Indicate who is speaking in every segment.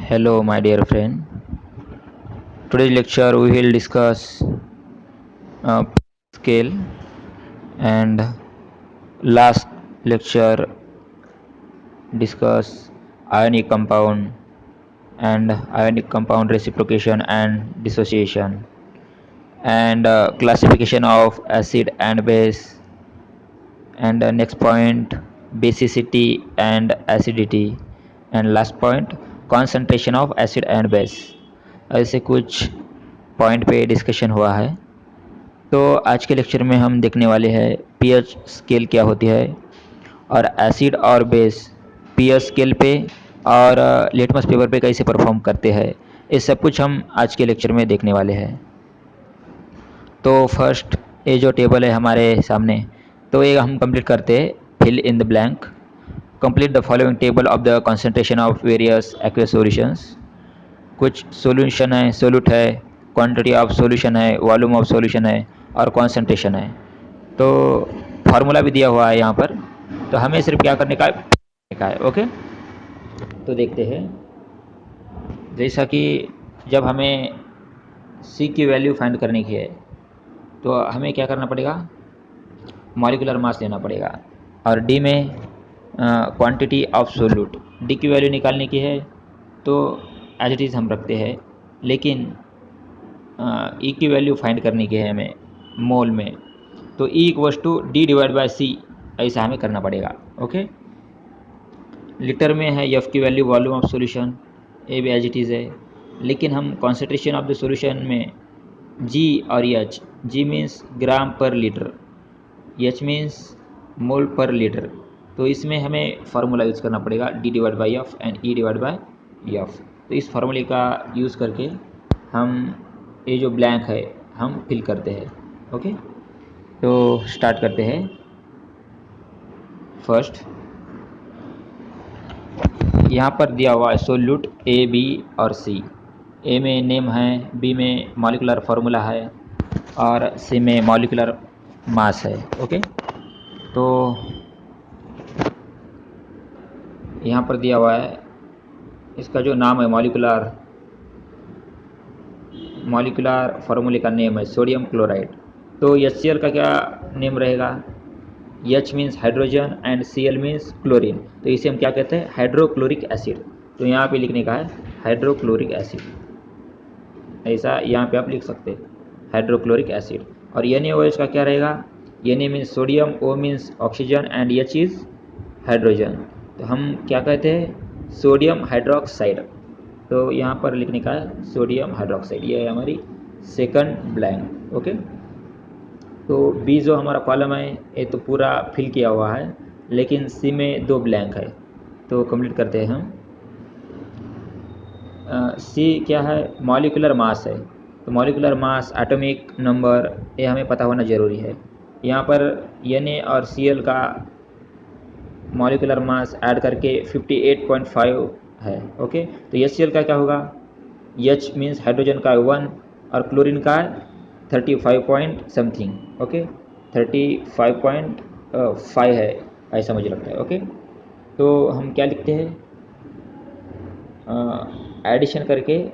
Speaker 1: Hello, my dear friend. Today's lecture we will discuss scale, and last lecture discuss ionic compound and ionic compound reciprocation and dissociation, and classification of acid and base, and next point basicity and acidity, and last point concentration of acid and base। ऐसे कुछ point पे discussion हुआ है। तो आज के lecture में हम देखने वाले हैं पीएच स्केल क्या होती है, और एसिड और बेस पीएच स्केल पे और लिटमस पेपर पे कैसे परफॉर्म करते हैं, ये सब कुछ हम आज के लेक्चर में देखने वाले हैं। तो फर्स्ट ये जो टेबल है हमारे सामने, तो ये हम कंप्लीट करते हैं। Fill in the blank, complete the following table of the concentration of various aqueous solutions. कुछ सॉल्यूशन है, सोल्यूट है, क्वांटिटी ऑफ सॉल्यूशन है, वॉल्यूम ऑफ सॉल्यूशन है, और कॉन्सेंट्रेशन है। तो फार्मूला भी दिया हुआ है यहाँ पर, तो हमें सिर्फ क्या करने का है। ओके, तो देखते हैं। जैसा कि जब हमें सी की वैल्यू फाइंड करने की है, तो हमें क्या करना पड़ेगा, मॉलिक्यूलर मास लेना पड़ेगा, और डी में क्वांटिटी ऑफ सोल्यूट। डी की वैल्यू निकालने की है तो एज इट इज़ हम रखते हैं, लेकिन ई की वैल्यू फाइंड करने की है हमें मोल में, तो E equals to D divide by C, ऐसा हमें करना पड़ेगा। ओके, लीटर में है एफ की वैल्यू, वॉल्यूम ऑफ सॉल्यूशन ए भी एज इट इज़ है, लेकिन हम कॉन्सेंट्रेशन ऑफ द सॉल्यूशन में जी और एच, जी मीन्स ग्राम पर लीटर, एच मीन्स मोल पर लीटर, तो इसमें हमें फार्मूला यूज़ करना पड़ेगा D divide by F and E divide by F. तो इस फार्मूले का यूज़ करके हम ये जो ब्लैंक है हम फिल करते हैं। ओके, तो स्टार्ट करते हैं। फर्स्ट यहाँ पर दिया हुआ है सोल्यूट ए, बी और सी। ए में नेम है, बी में मॉलिक्यूलर फार्मूला है, और सी में मॉलिक्यूलर मास है। ओके, तो यहाँ पर दिया हुआ है इसका जो नाम है मॉलिक्यूलर फार्मूले का नेम है सोडियम क्लोराइड। तो HCl का क्या नेम रहेगा, H means hydrogen and Cl means chlorine, तो इसे हम क्या कहते हैं, हाइड्रोक्लोरिक एसिड। तो यहाँ पे लिखने का है हाइड्रोक्लोरिक एसिड, ऐसा यहाँ पे आप लिख सकते हैं हाइड्रोक्लोरिक एसिड। और NaOH का क्या रहेगा, Na means sodium, O means oxygen and H is hydrogen, तो हम क्या कहते हैं, सोडियम हाइड्रोक्साइड। तो यहाँ पर लिखने का है सोडियम हाइड्रोक्साइड, ये है हमारी सेकंड ब्लैंक। ओके, तो बी जो हमारा कॉलम है ये तो पूरा फिल किया हुआ है, लेकिन सी में 2 ब्लैंक है, तो कंप्लीट करते हैं हम। सी क्या है, मॉलिक्यूलर मास है, तो मॉलिक्यूलर मास, एटॉमिक नंबर, ये हमें पता होना ज़रूरी है। यहाँ पर Na और Cl का मॉलिक्यूलर मास ऐड करके 58.5 है। ओके, तो HCl का क्या होगा, H मीन्स हाइड्रोजन का 1 और क्लोरीन का 35 पॉइंट समथिंग। ओके, 35.5 है, ऐसा मुझे लगता है। ओके, तो हम क्या लिखते हैं, एडिशन करके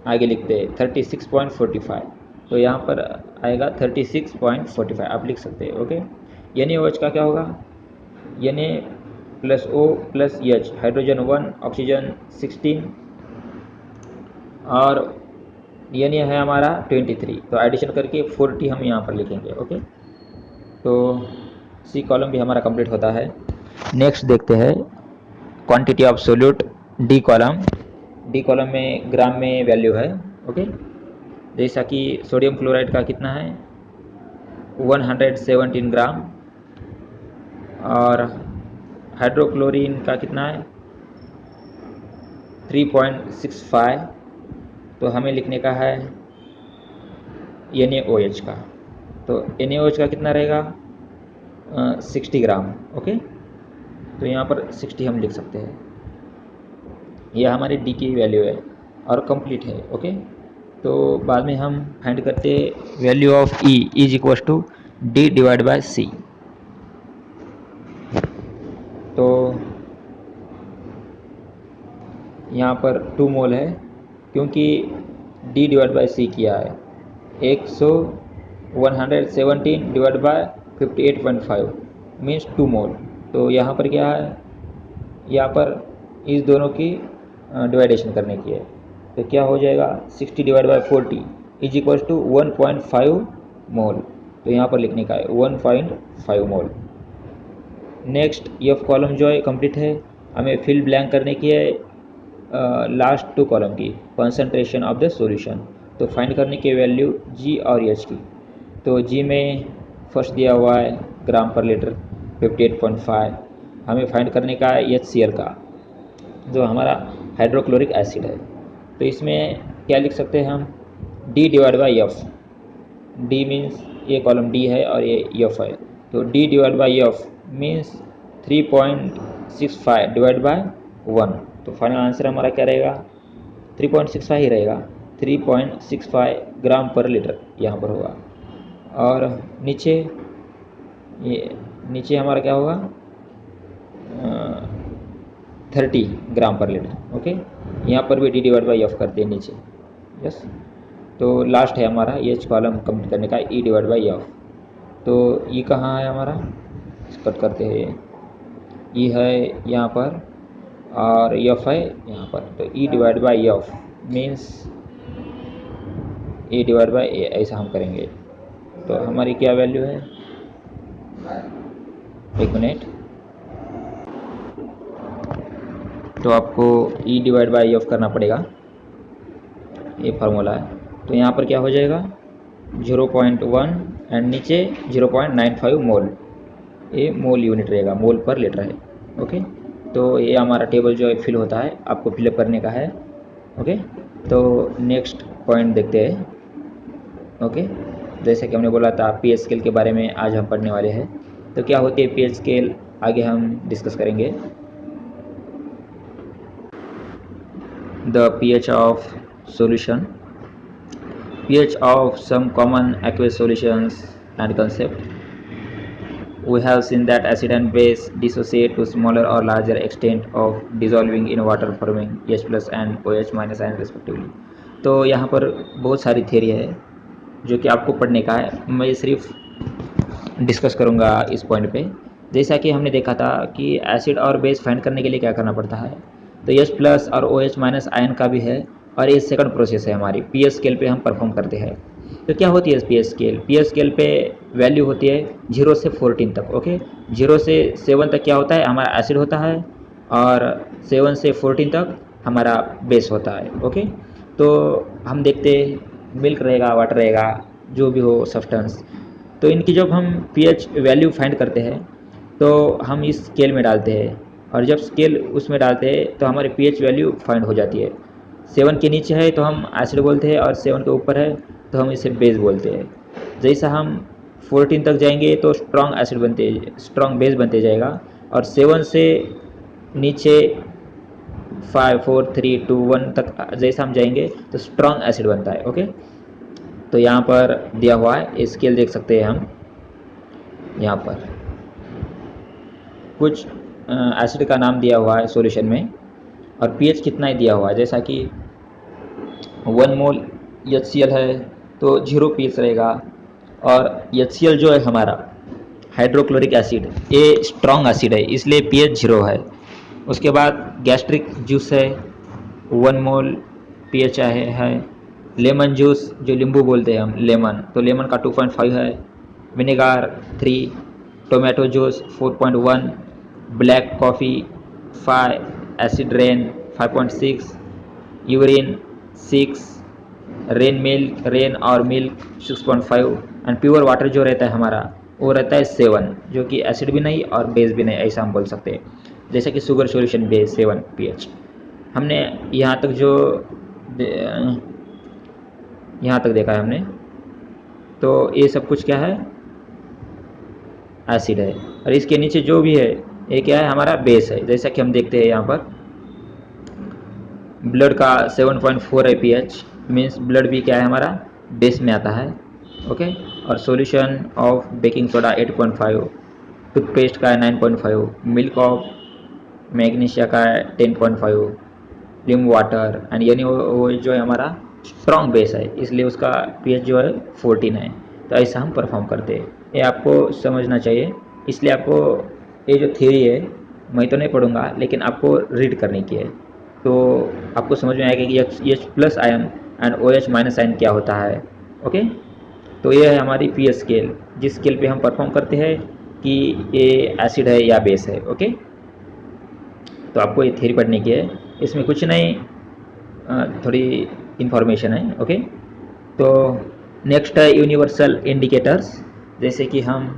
Speaker 1: आगे लिखते हैं 36.45, तो यहाँ पर आएगा 36.45, आप लिख सकते हैं। ओके, NaOH का क्या होगा, Na plus O plus H, hydrogen 1, oxygen 16, और Na है हमारा 23, तो एडिशन करके 40 हम यहाँ पर लिखेंगे। ओके, तो सी कॉलम भी हमारा कंप्लीट होता है। नेक्स्ट देखते हैं quantity of solute, D column में ग्राम में वैल्यू है। ओके, जैसा कि सोडियम क्लोराइड का कितना है, 117 ग्राम, और हाइड्रोक्लोरीन का कितना है, 3.65, तो हमें लिखने का है NaOH का, तो NaOH का कितना रहेगा, 60 ग्राम। ओके, तो यहाँ पर 60 हम लिख सकते हैं, यह हमारी डी की वैल्यू है और कंप्लीट है। ओके, तो बाद में हम फाइंड करते value of E is equal to D divide by C. तो यहाँ पर 2 मोल है, क्योंकि D डिवाइड बाई C किया है 117 डिवाइड बाय 58.5 मीन्स 2 मोल। तो यहाँ पर क्या है, यहाँ पर इस दोनों की डिवाइडेशन करने की है, तो क्या हो जाएगा 60 divide by 40 is equal to 1.5 mole. तो यहाँ पर लिखने का है 1.5 मोल। नेक्स्ट F कॉलम जो है कंप्लीट है, हमें फिल ब्लैंक करने की है लास्ट 2 कॉलम की, कंसंट्रेशन ऑफ द सॉल्यूशन। तो फाइंड करने की वैल्यू G और H की। तो G में फर्स्ट दिया हुआ है ग्राम पर लीटर 58.5, हमें फाइंड करने का है HCl का, जो हमारा हाइड्रोक्लोरिक एसिड है। तो इसमें क्या लिख सकते हैं हम, D divide by F। D means ये कॉलम D है और ये F है, तो D divide by F means 3.65 divide by 1। तो फाइनल आंसर हमारा क्या रहेगा, 3.65 ही रहेगा, 3.65 ग्राम पर लीटर यहाँ पर होगा। और नीचे हमारा क्या होगा 30 ग्राम पर लीटर। ओके, यहाँ पर भी D डिवाइड बाई F करते हैं नीचे। यस, तो लास्ट है हमारा H कॉलम कंप्लीट करने का E डिवाइड बाई F। तो E कहाँ है हमारा, कट करते हैं, E है यहाँ पर और F है यहाँ पर। तो E divide by F means A divide by A, ऐसा हम करेंगे। तो हमारी क्या वैल्यू है, एक मिनट, तो आपको E डिवाइड बाई F करना पड़ेगा, ये फार्मूला है। तो यहाँ पर क्या हो जाएगा 0.1 एंड नीचे 0.95 मोल, ये मोल यूनिट रहेगा, मोल पर लीटर है। ओके, तो ये हमारा टेबल जो है फिल होता है, आपको फिलअप करने का है। ओके, तो नेक्स्ट पॉइंट देखते हैं। ओके, जैसे कि हमने बोला था पीएच स्केल के बारे में आज हम पढ़ने वाले हैं। तो क्या होती है पीएच स्केल, आगे हम डिस्कस करेंगे। The pH of solution, pH of some common aqueous solutions and concept. We have seen that acid and base dissociate to smaller or larger extent of dissolving in water forming H plus and OH minus ion respectively. तो यहाँ पर बहुत सारी theory है जो कि आपको पढ़ने का है, मैं सिर्फ डिस्कस करूँगा इस पॉइंट पे। जैसा कि हमने देखा था कि एसिड और बेस फाइंड करने के लिए क्या करना पड़ता है, तो H प्लस और OH माइनस आयन का भी है, और ये सेकंड प्रोसेस है हमारी पीएच स्केल पे हम परफॉर्म करते हैं। तो क्या होती है पीएच स्केल, पीएच स्केल पे वैल्यू होती है 0 से 14 तक। ओके, 0 से 7 तक क्या होता है, हमारा एसिड होता है, और 7 से 14 तक हमारा बेस होता है। ओके, तो हम देखते मिल्क रहेगा, वाटर रहेगा, जो भी हो सब्सटेंस, तो इनकी जब हम पीएच वैल्यू फाइंड करते हैं तो हम इस स्केल में डालते हैं, और जब स्केल उसमें डालते हैं तो हमारी पीएच वैल्यू फाइंड हो जाती है। 7 के नीचे है तो हम एसिड बोलते हैं, और 7 के ऊपर है तो हम इसे बेस बोलते हैं। जैसा हम 14 तक जाएंगे तो स्ट्रॉन्ग एसिड बनते, स्ट्रॉन्ग बेस बनते जाएगा, और 7 से नीचे 5 4 3 2 1 तक जैसा हम जाएंगे तो स्ट्रॉन्ग एसिड बनता है। ओके, तो यहाँ पर दिया हुआ है स्केल, देख सकते हैं हम यहाँ पर कुछ एसिड का नाम दिया हुआ है सॉल्यूशन में, और पीएच कितना ही दिया हुआ है, जैसा कि 1 मोल HCl है तो 0 पीएच रहेगा, और HCl जो है हमारा हाइड्रोक्लोरिक एसिड, ये स्ट्रॉन्ग एसिड है इसलिए पीएच 0 है। उसके बाद गैस्ट्रिक जूस है 1 मोल पीएच है। लेमन जूस जो नींबू बोलते हैं हम लेमन, तो लेमन का 2.5 है। Vinegar 3, tomato juice 4.1, black coffee 5, acid rain 5.6, urine 6, rain और मिल्क 6.5, एंड प्योर वाटर जो रहता है हमारा वो रहता है 7, जो कि एसिड भी नहीं और बेस भी नहीं, ऐसा हम बोल सकते हैं। जैसे कि शुगर सॉल्यूशन बेस 7 पीएच। हमने यहाँ तक जो यहाँ तक देखा है हमने, तो ये सब कुछ क्या है, एसिड है, और इसके नीचे जो भी है ये क्या है, हमारा बेस है। जैसा कि हम देखते हैं यहाँ पर ब्लड का 7.4 है पीएच, मीन्स ब्लड भी क्या है हमारा बेस में आता है। ओके, और solution of baking soda 8.5, toothpaste का 9.5, मिल्क ऑफ मैग्नीशिया का 10.5, लिम वाटर एंड यानी वो जो है हमारा स्ट्रॉन्ग बेस है, इसलिए उसका पीएच जो है 14 है। तो ऐसा हम परफॉर्म करते हैं, ये आपको समझना चाहिए। इसलिए आपको ये जो थ्योरी है मैं तो नहीं पढ़ूंगा, लेकिन आपको रीड करने की है, तो आपको समझ में आएगा कि H plus ion and O H minus ion क्या होता है। ओके, तो ये है हमारी पीएच स्केल, जिस स्केल पे हम परफॉर्म करते हैं कि ये एसिड है या बेस है। ओके, तो आपको ये थ्योरी पढ़ने की है, इसमें कुछ नहीं, थोड़ी इन्फॉर्मेशन है। ओके, तो नेक्स्ट है यूनिवर्सल इंडिकेटर्स। जैसे कि हम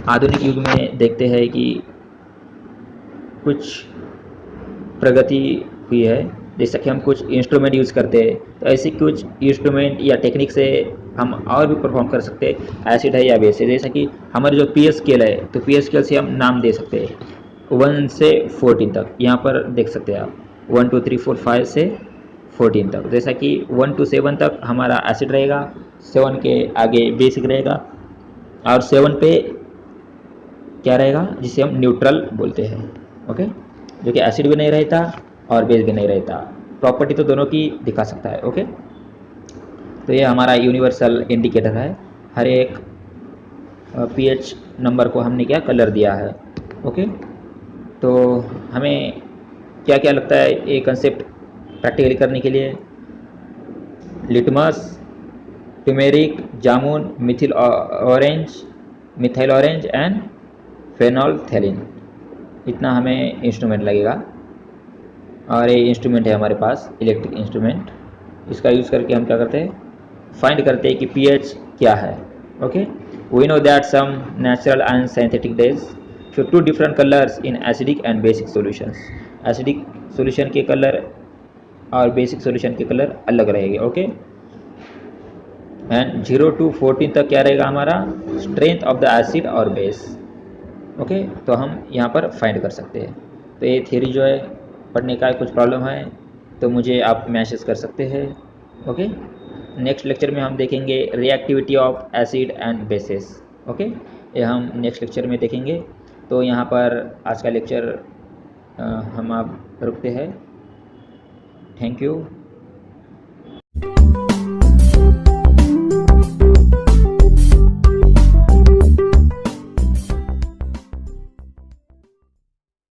Speaker 1: आधुनिक युग में देखते हैं कि कुछ प्रगति हुई है, जैसा कि हम कुछ इंस्ट्रूमेंट यूज़ करते हैं, तो ऐसे कुछ इंस्ट्रूमेंट या टेक्निक से हम और भी परफॉर्म कर सकते हैं एसिड है या बेस है। जैसा कि हमारे जो पीएच स्केल है, तो पीएच स्केल से हम नाम दे सकते हैं 1 से 14 तक, यहाँ पर देख सकते हैं आप 1 2 3 4 5 से 14 तक। जैसा कि 1 to 7 तक हमारा एसिड रहेगा, 7 के आगे बेसिक रहेगा, और 7 पे क्या रहेगा जिसे हम न्यूट्रल बोलते हैं। ओके, जो कि एसिड भी नहीं रहता और बेस भी नहीं रहता, प्रॉपर्टी तो दोनों की दिखा सकता है। ओके, तो ये हमारा यूनिवर्सल इंडिकेटर है, हर एक पीएच नंबर को हमने क्या कलर दिया है। ओके, तो हमें क्या क्या लगता है ये कंसेप्ट प्रैक्टिकली करने के लिए? Litmus, turmeric, jamun, methyl orange and phenolphthalein, इतना हमें इंस्ट्रूमेंट लगेगा। और ये इंस्ट्रूमेंट है हमारे पास, इलेक्ट्रिक इंस्ट्रूमेंट, इसका यूज़ करके हम क्या करते हैं, फाइंड करते हैं कि पीएच क्या है। Okay, we know that some natural and synthetic dyes show two different colours in acidic and basic solutions. Acidic solution के कलर और बेसिक सॉल्यूशन के कलर अलग रहेंगे। ओके, एंड 0 to 14 तक क्या रहेगा हमारा स्ट्रेंथ ऑफ द एसिड और बेस। ओके, तो हम यहाँ पर फाइंड कर सकते हैं। तो ये थ्योरी जो है पढ़ने का कुछ प्रॉब्लम है तो मुझे आप मैसेज कर सकते हैं। ओके, नेक्स्ट लेक्चर में हम देखेंगे reactivity of acid and bases. Okay, ये हम नेक्स्ट लेक्चर में देखेंगे। तो यहाँ पर आज का लेक्चर हम आप रुकते हैं। Thank you.